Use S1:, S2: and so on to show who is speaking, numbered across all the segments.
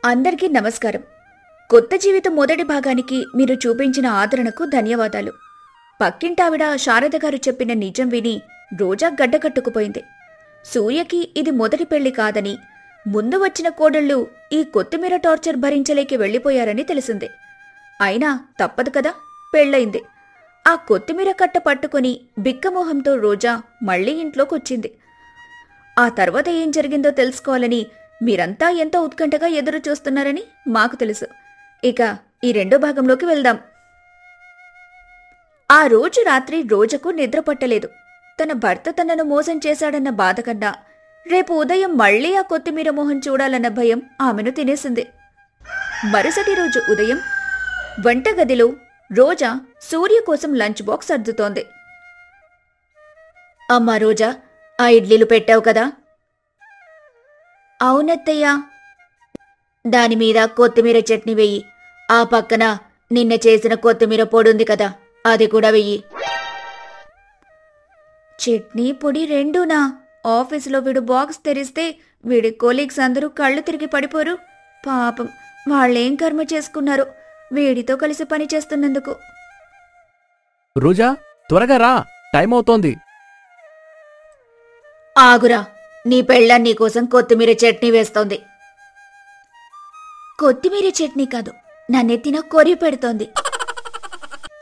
S1: అందరికీ నమస్కారం. కొత్త జీవితం మొదటి భాగానికి మీరు చూపించిన ఆదరణకు ధన్యవాదాలు. పక్కింటావిడ శారద గారు చెప్పిన నిజం విని రోజా గడ్డకట్టుకుపోయింది. సూర్యకి ఇది మొదటి పెళ్లి కాదని, ముందు వచ్చిన కోడళ్ళు ఈ కొత్తిమీర టార్చర్ భరించలేకి వెళ్లిపోయారని తెలిసింది. అయినా తప్పదు కదా, పెళ్లయింది. ఆ కొత్తిమీర కట్ట పట్టుకుని బిక్కమోహంతో రోజా మళ్లీ ఇంట్లోకొచ్చింది. ఆ తర్వాత ఏం జరిగిందో తెలుసుకోవాలని మీరంతా ఎంతో ఉత్కంఠగా ఎదురు చూస్తున్నారని మాకు తెలుసు. ఇక ఈ రెండో భాగంలోకి వెళ్దాం. ఆ రోజు రాత్రి రోజకు నిద్ర పట్టలేదు. తన భర్త తనను మోసం చేశాడన్న బాధ కన్నా రేపు ఉదయం మళ్లీ ఆ కొత్తిమీర మొహం చూడాలన్న భయం ఆమెను తినేసింది. మరుసటి రోజు ఉదయం వంటగదిలో రోజా సూర్య కోసం లంచ్ బాక్స్ సర్దుతోంది. అమ్మా రోజా, ఆ ఇడ్లీలు పెట్టావు కదా? అవునత్తయ్యా. దానిమీద కొత్తిమీర చట్నీ వెయ్యి. ఆ పక్కన నిన్న చేసిన కొత్తిమీర పొడుంది కదా, అది కూడా వెయ్యి. చట్నీ పొడి రెండూనా? ఆఫీసులో వీడు బాక్స్ తెరిస్తే వీడి కొలీగ్స్ అందరూ కళ్ళు తిరిగి పడిపోరు. పాపం, వాళ్ళేం కర్మ చేసుకున్నారో వీడితో కలిసి పని చేస్తున్నందుకు.
S2: రోజా, త్వరగా రా, టైం అవుతోంది.
S1: ఆగురా, నీ పెళ్ళాం నీకోసం కొత్తిమీర చట్నీ వేస్తోంది. కొత్తిమీర చట్నీ కాదు, నన్నెత్తిన కొరి పెడుతోంది.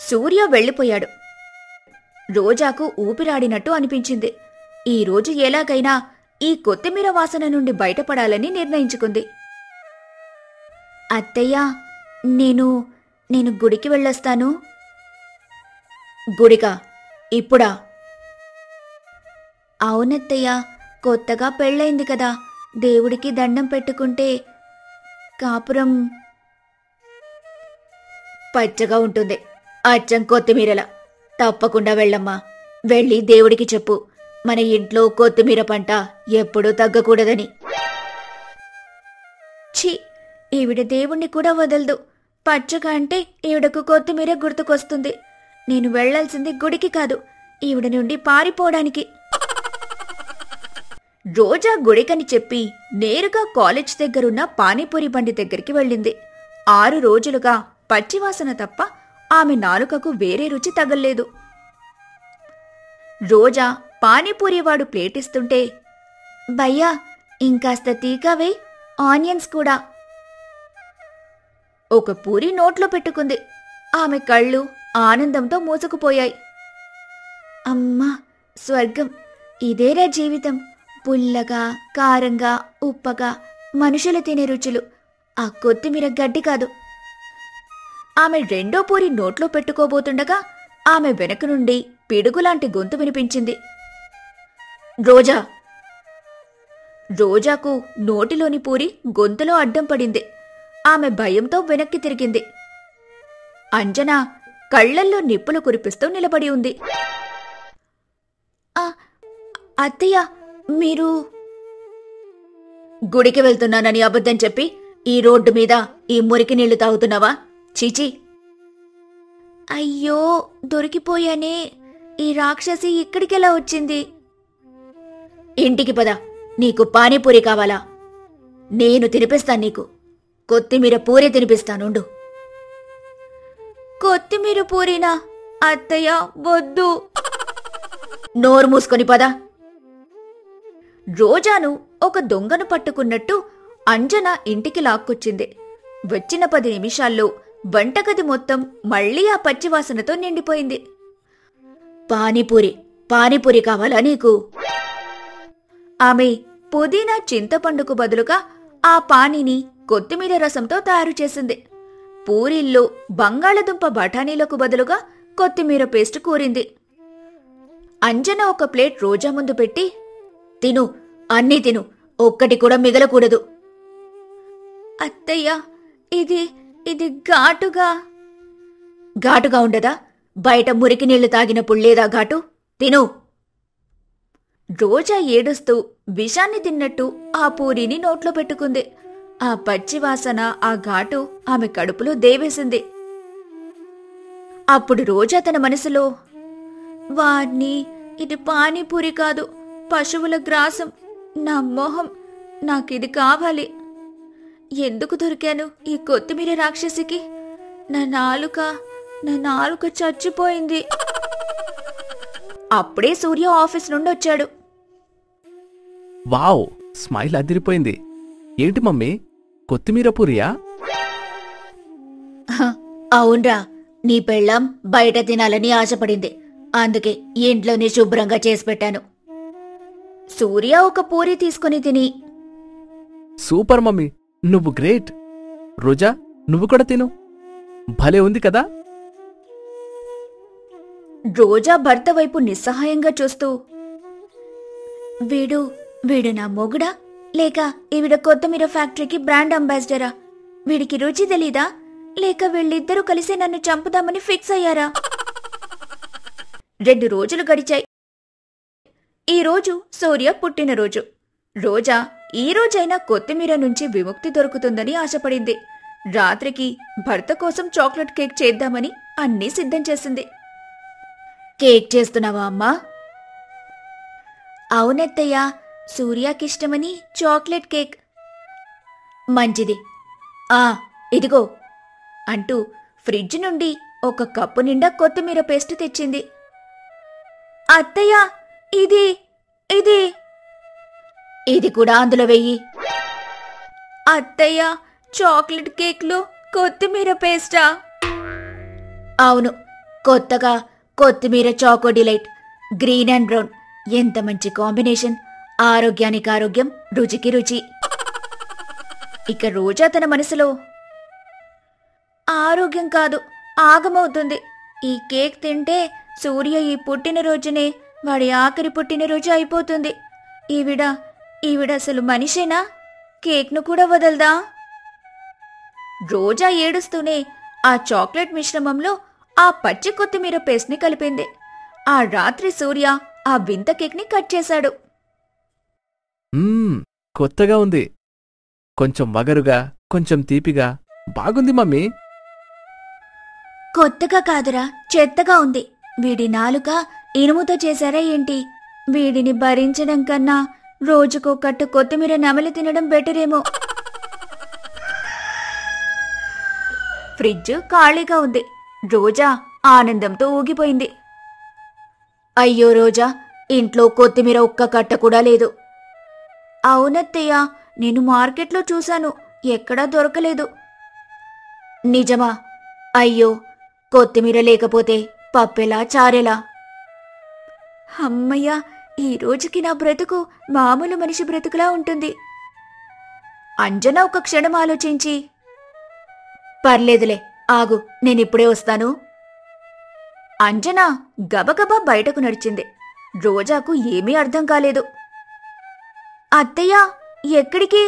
S1: సూర్య వెళ్ళిపోయాడు. రోజాకు ఊపిరాడినట్టు అనిపించింది. ఈ రోజు ఎలాగైనా ఈ కొత్తిమీర వాసన నుండి బయటపడాలని నిర్ణయించుకుంది. అత్తయ్యా, నేను గుడికి వెళ్ళొస్తాను. గుడికా? ఇప్పుడా? అవునత్తయ్యా, కొత్తగా పెళ్ళైంది కదా, దేవుడికి దండం పెట్టుకుంటే కాపురం పచ్చగా ఉంటుంది, అచ్చం కొత్తిమీరలా. తప్పకుండా వెళ్ళమ్మా. వెళ్ళి దేవుడికి చెప్పు, మన ఇంట్లో కొత్తిమీర పంట ఎప్పుడూ తగ్గకూడదని. ఛీ, ఈవిడ దేవుణ్ణి కూడా వదలదు. పచ్చగా అంటే ఈవిడకు కొత్తిమీర గుర్తుకొస్తుంది. నేను వెళ్లాల్సింది గుడికి కాదు, ఈవిడ నుండి పారిపోవడానికి. రోజా గుడికని చెప్పి నేరుగా కాలేజ్ దగ్గరున్న పానీపూరి బండి దగ్గరికి వెళ్ళింది. 6 రోజులుగా పచ్చివాసన తప్ప ఆమె నాలుకకు వేరే రుచి తగల్లేదు. రోజా పానీపూరివాడు ప్లేటిస్తుంటే, భయ్యా, ఇంకాస్త తీకావే, ఆనియన్స్ కూడా. ఒక పూరి నోట్లో పెట్టుకుంది. ఆమె కళ్ళు ఆనందంతో మూసుకుపోయాయి. అమ్మా, స్వర్గం, ఇదేరా జీవితం. పుల్లగా, కారంగా, ఉప్పగా మనుషులు తినే రుచులు. ఆ కొత్తిమీర గడ్డి కాదు. ఆమె రెండో పూరి నోట్లో పెట్టుకోబోతుండగా ఆమె వెనక నుండి పిడుగులాంటి గొంతు వినిపించింది. రోజా! రోజాకు నోటిలోని పూరి గొంతులో అడ్డం పడింది. ఆమె భయంతో వెనక్కి తిరిగింది. అంజనా కళ్లల్లో నిప్పులు కురిపిస్తూ నిలబడి ఉంది. అత్తయ్య, మీరు? గుడికి వెళ్తున్నానని అబద్ధం చెప్పి ఈ రోడ్డు మీద ఈ మురికి నీళ్లు తాగుతున్నావా? చీచీ! అయ్యో, దొరికిపోయానే. ఈ రాక్షసి ఇక్కడికెలా వచ్చింది? ఇంటికి పద. నీకు పానీపూరి కావాలా? నేను తినిపిస్తాను నీకు. కొత్తిమీర పూరి తినిపిస్తానుండు. కొత్తిమీర పూరినా? అత్తయ్య, వద్దు. నోరు మూసుకొని పద. రోజాను ఒక దొంగను పట్టుకున్నట్టు అంజన ఇంటికి లాక్కొచ్చింది. వచ్చిన 10 నిమిషాల్లో వంటగది మొత్తం మళ్లీ ఆ పచ్చివాసనతో నిండిపోయింది. పానీపూరి కావాలా నీకు? ఆమె పుదీనా చింతపండుకు బదులుగా ఆ పానీని కొత్తిమీర రసంతో తయారు చేసింది. పూరీల్లో బంగాళదుంప బఠానీలకు బదులుగా కొత్తిమీర పేస్ట్ కూరింది. అంజన ఒక ప్లేట్ రోజా ముందు పెట్టి, తిను, అన్నీ తిను, ఒక్కటి కూడా మిగలకూడదు. అత్తయ్య, ఇది ఘాటుగా ఉండదా? బయట మురికి నీళ్లు తాగినప్పుడు లేదా ఘాటు? తిను. రోజా ఏడుస్తూ విషాన్ని తిన్నట్టు ఆ పూరీని నోట్లో పెట్టుకుంది. ఆ పచ్చివాసన, ఆ ఘాటు ఆమె కడుపులో దేవేసింది. అప్పుడు రోజా తన మనసులో, వాణ్ణి, ఇది పానీపూరి కాదు, పశువుల గ్రాసం. నా మొహం, నాకిది కావాలి. ఎందుకు దొరికాను ఈ కొత్తిమీర రాక్షసికి? నా నాలుక చచ్చిపోయింది. అప్పుడే సూర్య ఆఫీస్ నుండి వచ్చాడు.
S2: వావ్, స్మైల్ అదిరిపోయింది. ఏంటి మమ్మీ, కొత్తిమీర పూరియా?
S1: అవునరా, నీ పెళ్ళాం బయట తినాలని ఆశపడింది, అందుకే ఇంట్లోనే శుభ్రంగా చేసి పెట్టాను. సూర్య ఒక పూరి తీసుకుని తిని,
S2: సూపర్ మమ్మీ, నువ్వు గ్రేట్. రోజా, నువ్వు కూడా తిను. భలే ఉంది కదా?
S1: రోజా భర్త వైపు నిస్సహాయంగా చూస్తూ, వీడు నా మొగుడా లేక ఈవిడ కొత్తిమీర ఫ్యాక్టరీకి బ్రాండ్ అంబాసిడరా? వీడికి రుచి తెలీదా లేక వీళ్ళిద్దరూ కలిసి నన్ను చంపుదామని ఫిక్స్ అయ్యారా? 2 రోజులు గడిచాయి. ఈరోజు సూర్య పుట్టినరోజు. రోజా ఈ రోజైనా కొత్తిమీర నుంచి విముక్తి దొరుకుతుందని ఆశపడింది. రాత్రికి భర్త కోసం చాక్లెట్ కేక్ చేద్దామని అన్నీ సిద్ధం చేసింది. కేక్ చేస్తున్నావా అమ్మా? అవునత్తయ్యా, సూర్యాకిష్టమని చాక్లెట్ కేక్. మంచిది. ఇదిగో అంటూ ఫ్రిడ్జ్ నుండి ఒక కప్పు నిండా కొత్తిమీర పేస్ట్ తెచ్చింది. అత్తయ్యా, ఇది కూడా అందులో వెయ్యి. అత్తయ్యా, చాక్లెట్ కేక్లో కొత్తిమీర పేస్టా? అవును, కొత్తగా కొత్తిమీర choco delight, green and brown. ఎంత మంచి కాంబినేషన్! ఆరోగ్యానికి ఆరోగ్యం, రుచికి రుచి. ఇక రోజా తన మనసులో, ఆరోగ్యం కాదు, ఆగమవుతుంది. ఈ కేక్ తింటే సూర్య ఈ పుట్టినరోజునే వాడి ఆఖరి పుట్టినరోజు అయిపోతుంది. ఈవిడ అసలు మనిషేనా? కేక్ను కూడా వదలదా? రోజా ఏడుస్తూనే ఆ చాక్లెట్ మిశ్రమంలో ఆ పచ్చి కొత్తిమీర పేస్ట్ని కలిపింది. ఆ రాత్రి సూర్య ఆ వింత కేక్ని కట్ చేశాడు.
S2: కొత్తగా ఉంది. కొంచెం వగరుగా, కొంచెం తీపిగా, బాగుంది మమ్మీ.
S1: కొత్తగా కాదురా, చెత్తగా ఉంది. వీడి నాలుక ఇనుముతో చేశారా ఏంటి? వీడిని భరించడం కన్నా రోజుకో కట్టు కొత్తిమీర నమలి తినడం బెటరేమో. ఫ్రిడ్జ్ ఖాళీగా ఉంది. రోజా ఆనందంతో ఊగిపోయింది. అయ్యో రోజా, ఇంట్లో కొత్తిమీర ఒక్క కట్ట కూడా లేదు. అవునత్తయ్యా, నేను మార్కెట్లో చూశాను, ఎక్కడా దొరకలేదు. నిజమా? అయ్యో, కొత్తిమీర లేకపోతే పప్పెలా, చారెలా? అమ్మయ్యా, ఈ రోజుకి నా బ్రతుకు మామూలు మనిషి బ్రతుకులా ఉంటుంది. అంజన ఒక క్షణం ఆలోచించి, పర్లేదులే, ఆగు, నేనిప్పుడే వస్తాను. అంజన గబగబా బయటకు నడిచింది. రోజాకు ఏమీ అర్థం కాలేదు. అత్తయ్యా, ఎక్కడికి?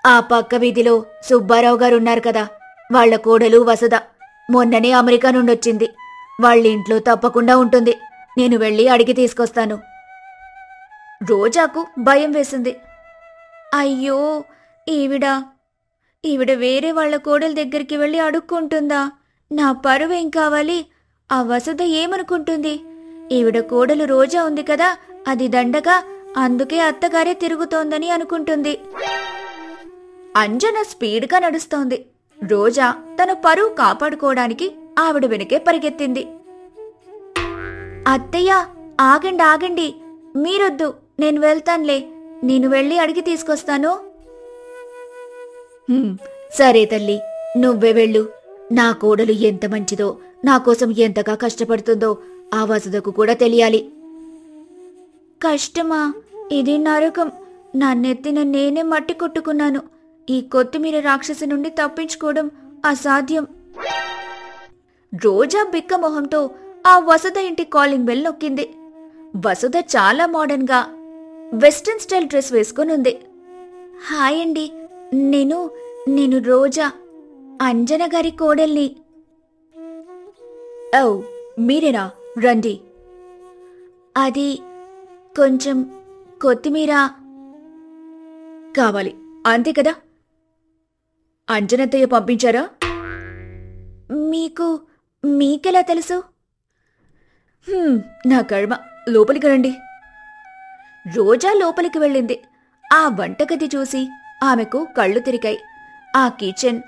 S1: ఆ పక్క వీధిలో సుబ్బారావు గారున్నారు కదా, వాళ్ల కోడలు వసుధ మొన్ననే అమెరికా నుండొచ్చింది. వాళ్ళింట్లో తప్పకుండా ఉంటుంది. నేను వెళ్ళి అడిగి తీసుకొస్తాను. రోజాకు భయం వేసింది. అయ్యో, ఈవిడ వేరే వాళ్ల కోడల దగ్గరికి వెళ్ళి అడుక్కుంటుందా? నా పరువేం కావాలి? ఆ వసుధ ఏమనుకుంటుంది? ఈవిడ కోడలు రోజా ఉంది కదా, అది దండగా, అందుకే అత్తగారే తిరుగుతోందని అనుకుంటుంది. అంజన స్పీడ్గా నడుస్తోంది. రోజా తన పరువు కాపాడుకోవడానికి ఆవిడ వెనకే పరిగెత్తింది. అత్తయ్య, ఆగండి, మీరొద్దు, నేను వెళ్తాన్లే. నేను వెళ్ళి అడిగి తీసుకొస్తాను. సరే తల్లి, నువ్వే వెళ్ళు. నా కోడలు ఎంత మంచిదో, నాకోసం ఎంతగా కష్టపడుతుందో ఆ వసుధకు కూడా తెలియాలి. కష్టమా? ఇది నరకం. నన్నెత్తిన నేనే మట్టి కొట్టుకున్నాను. ఈ కొత్తిమీర రాక్షసి నుండి తప్పించుకోవడం అసాధ్యం. రోజా బిక్క మొహంతో ఆ వసుధ ఇంటి కాలింగ్ బెల్ నొక్కింది. వసుధ చాలా మోడర్న్ గా వెస్టర్న్ స్టైల్ డ్రెస్ వేసుకునుంది. హాయ్ అండి, నేను రోజా, అంజన గారి కోడల్ని. ఓ, మీరేనా? రండి. అది కొంచెం కొత్తిమీర కావాలి, అంతే కదా? అంజనత్తయ్య పంపించారా? మీకెలా తెలుసు? నా కర్మ. లోపలికి రండి. రోజా లోపలికి వెళ్ళింది. ఆ వంటగది చూసి ఆమెకు కళ్ళు తిరిగాయి. ఆ కిచెన్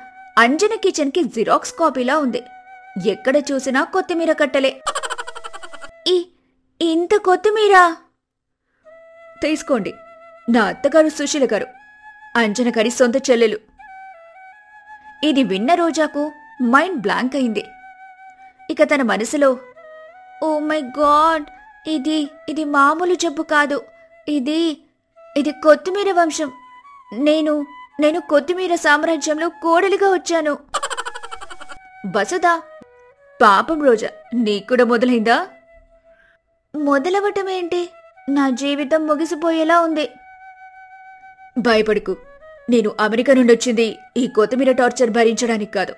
S1: అంజన కిచెన్కి జిరాక్స్ కాపీలా ఉంది. ఎక్కడ చూసినా కొత్తిమీర కట్టలే. ఇంత కొత్తిమీర తీసుకోండి. నా అత్తగారు సుశీల గారు, అంజన గారి సొంత చెల్లెలు. ఇది విన్న రోజాకు మైండ్ బ్లాంక్ అయింది. ఇక తన మనసులో, ఓ మై గాడ్, ఇది మామూలు జబ్బు కాదు, ఇది కొత్తిమీర వంశం. నేను కొత్తిమీర సామ్రాజ్యంలో కోడలిగా వచ్చాను. వసుదా, పాపం రోజా, నీకూడా మొదలైందా? మొదలవటమేంటి? నా జీవితం ముగిసిపోయేలా ఉంది. భయపడుకు. నేను అమెరికా నుండి వచ్చింది ఈ కొత్తిమీర టార్చర్ భరించడానికి కాదు.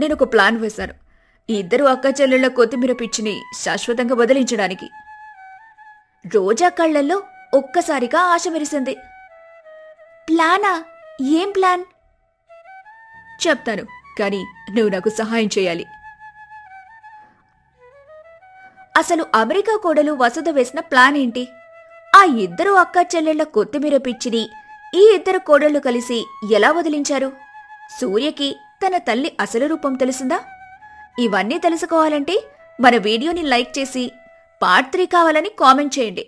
S1: నేను ఒక ప్లాన్ వేశాను. ఈ ఇద్దరు అక్క చెల్లెళ్ల కొత్తిమీర పిచ్చిని శాశ్వతంగా వదిలించడానికి. రోజా కళ్లల్లో ఒక్కసారిగా ఆశ మెరిసింది. ప్లానా? ఏం ప్లాన్? చెప్తాను, కానీ నువ్వు నాకు సహాయం చేయాలి. అసలు అమెరికా కోడలు వసుధ వేసిన ప్లాన్ ఏంటి? ఆ ఇద్దరు అక్క చెల్లెళ్ల కొత్తిమీర పిచ్చిని ఈ ఇద్దరు కోడళ్లు కలిసి ఎలా వదిలించారు? సూర్యకి తన తల్లి అసలు రూపం తెలిసిందా? ఇవన్నీ తెలుసుకోవాలంటే మన వీడియోని లైక్ చేసి పార్ట్ 3 కావాలని కామెంట్ చేయండి.